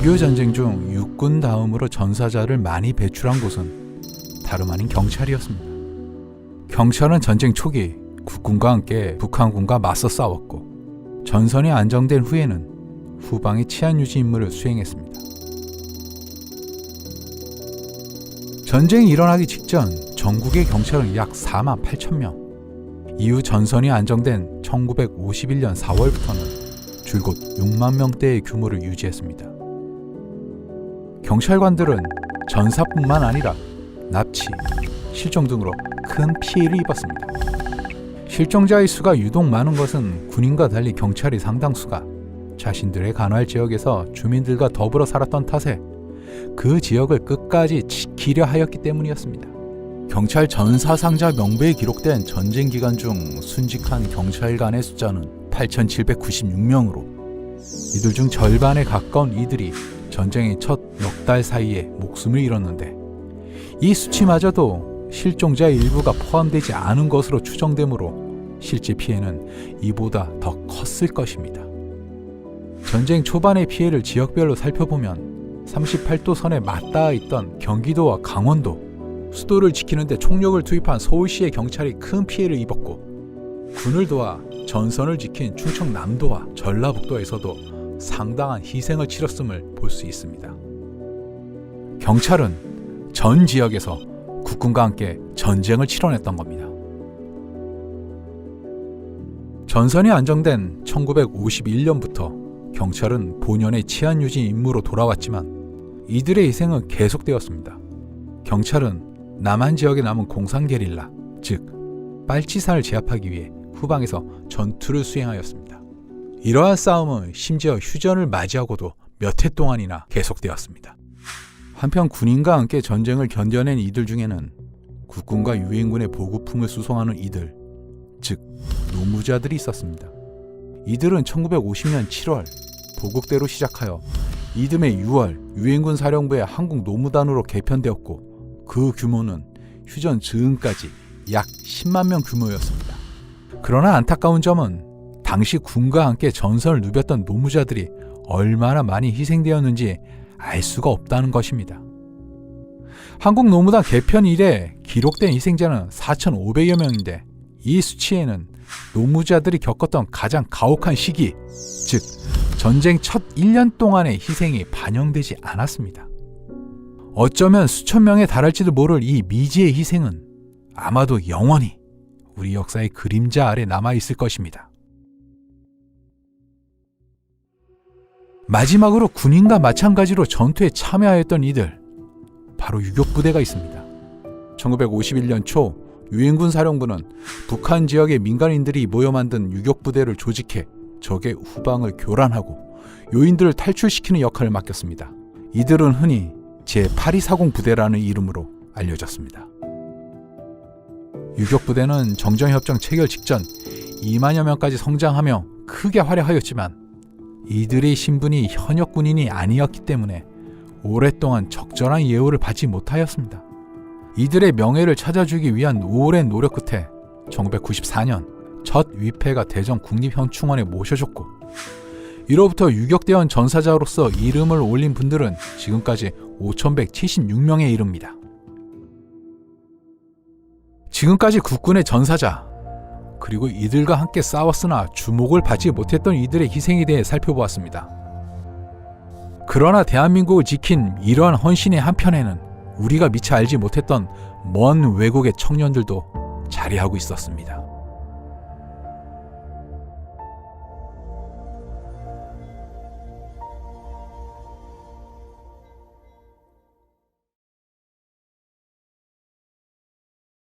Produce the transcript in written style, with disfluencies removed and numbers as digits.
6.25 전쟁 중 육군 다음으로 전사자를 많이 배출한 곳은 다름 아닌 경찰이었습니다. 경찰은 전쟁 초기 국군과 함께 북한군과 맞서 싸웠고 전선이 안정된 후에는 후방의 치안 유지 임무를 수행했습니다. 전쟁이 일어나기 직전 전국의 경찰은 약 4만 8천 명, 이후 전선이 안정된 1951년 4월부터는 줄곧 6만 명대의 규모를 유지했습니다. 경찰관들은 전사뿐만 아니라 납치, 실종 등으로 큰 피해를 입었습니다. 실종자의 수가 유독 많은 것은 군인과 달리 경찰이 상당수가 자신들의 간활 지역에서 주민들과 더불어 살았던 탓에 그 지역을 끝까지 지키려 하였기 때문이었습니다. 경찰 전사상자 명부에 기록된 전쟁 기간 중 순직한 경찰관의 숫자는 8,796명으로 이들 중 절반에 가까운 이들이 전쟁의 첫 넉 달 사이에 목숨을 잃었는데, 이 수치마저도 실종자의 일부가 포함되지 않은 것으로 추정되므로 실제 피해는 이보다 더 컸을 것입니다. 전쟁 초반의 피해를 지역별로 살펴보면 38도 선에 맞닿아 있던 경기도와 강원도, 수도를 지키는데 총력을 투입한 서울시의 경찰이 큰 피해를 입었고, 군을 도와 전선을 지킨 충청남도와 전라북도에서도 상당한 희생을 치렀음을 볼 수 있습니다. 경찰은 전 지역에서 국군과 함께 전쟁을 치러냈던 겁니다. 전선이 안정된 1951년부터 경찰은 본연의 치안 유지 임무로 돌아왔지만 이들의 희생은 계속되었습니다. 경찰은 남한 지역에 남은 공산 게릴라, 즉 빨치산을 제압하기 위해 후방에서 전투를 수행하였습니다. 이러한 싸움은 심지어 휴전을 맞이하고도 몇 해 동안이나 계속되었습니다. 한편 군인과 함께 전쟁을 견뎌낸 이들 중에는 국군과 유엔군의 보급품을 수송하는 이들, 즉 노무자들이 있었습니다. 이들은 1950년 7월 보국대로 시작하여 이듬해 6월 유엔군 사령부의 한국 노무단으로 개편되었고, 그 규모는 휴전 즈음까지 약 10만 명 규모였습니다. 그러나 안타까운 점은 당시 군과 함께 전선을 누볐던 노무자들이 얼마나 많이 희생되었는지 알 수가 없다는 것입니다. 한국 노무단 개편 이래 기록된 희생자는 4,500여 명인데, 이 수치에는 노무자들이 겪었던 가장 가혹한 시기, 즉 전쟁 첫 1년 동안의 희생이 반영되지 않았습니다. 어쩌면 수천 명에 달할지도 모를 이 미지의 희생은 아마도 영원히 우리 역사의 그림자 아래 남아있을 것입니다. 마지막으로 군인과 마찬가지로 전투에 참여하였던 이들, 바로 유격부대가 있습니다. 1951년 초 유엔군 사령부는 북한 지역의 민간인들이 모여 만든 유격부대를 조직해 적의 후방을 교란하고 요인들을 탈출시키는 역할을 맡겼습니다. 이들은 흔히 제8240 부대라는 이름으로 알려졌습니다. 유격부대는 정전협정 체결 직전 2만여 명까지 성장하며 크게 활약하였지만, 이들의 신분이 현역 군인이 아니었기 때문에 오랫동안 적절한 예우를 받지 못하였습니다. 이들의 명예를 찾아주기 위한 오랜 노력 끝에 1994년 첫 위패가 대전 국립현충원에 모셔졌고, 이로부터 유격대원 전사자로서 이름을 올린 분들은 지금까지 5,176명에 이릅니다. 지금까지 국군의 전사자, 그리고 이들과 함께 싸웠으나 주목을 받지 못했던 이들의 희생에 대해 살펴보았습니다. 그러나 대한민국을 지킨 이러한 헌신의 한편에는 우리가 미처 알지 못했던 먼 외국의 청년들도 자리하고 있었습니다.